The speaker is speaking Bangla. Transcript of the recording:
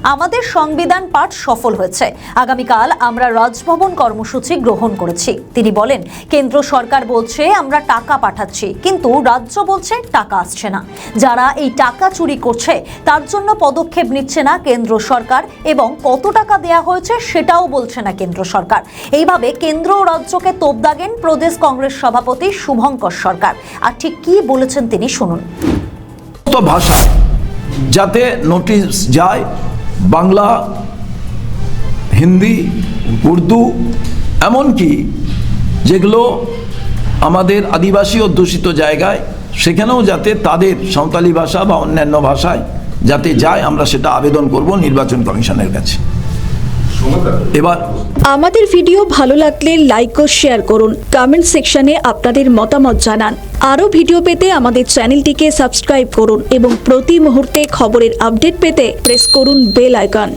আমাদের সংবিধান পাঠ সফল হয়েছে। আগামীকাল আমরা রাজভবন কর্মসূচি গ্রহণ করেছি। তিনি বলেন, কেন্দ্র সরকার বলছে আমরা টাকা পাঠাচ্ছি, কিন্তু রাজ্য বলছে টাকা আসছে না। যারা এই টাকা চুরি করছে তার জন্য পদক্ষেপ নিচ্ছে না কেন্দ্র সরকার, এবং কত টাকা দেয়া হয়েছে সেটাও বলছে না কেন্দ্র সরকার। এইভাবে কেন্দ্র ও রাজ্যকে তোপ দাগেন প্রদেশ কংগ্রেস সভাপতি শুভঙ্কর সরকার। আর ঠিক কি বলেছেন তিনি শুনুন। ভাষা যাতে নোটিশ যায়, বাংলা, হিন্দি, উর্দু, এমনকি যেগুলো আমাদের আদিবাসী অধ্যুষিত জায়গায় সেখানেও যাতে তাদের সাঁওতালি ভাষা বা অন্যান্য ভাষায় যাতে যায়, আমরা সেটা আবেদন করব নির্বাচন কমিশনের কাছে। এবার আমাদের ভিডিও ভালো লাগলে লাইক ও শেয়ার করুন, কমেন্ট সেকশনে আপনাদের মতামত জানান। আরও ভিডিও পেতে আমাদের চ্যানেলটিকে সাবস্ক্রাইব করুন এবং প্রতি মুহূর্তে খবরের আপডেট পেতে প্রেস করুন বেল আইকন।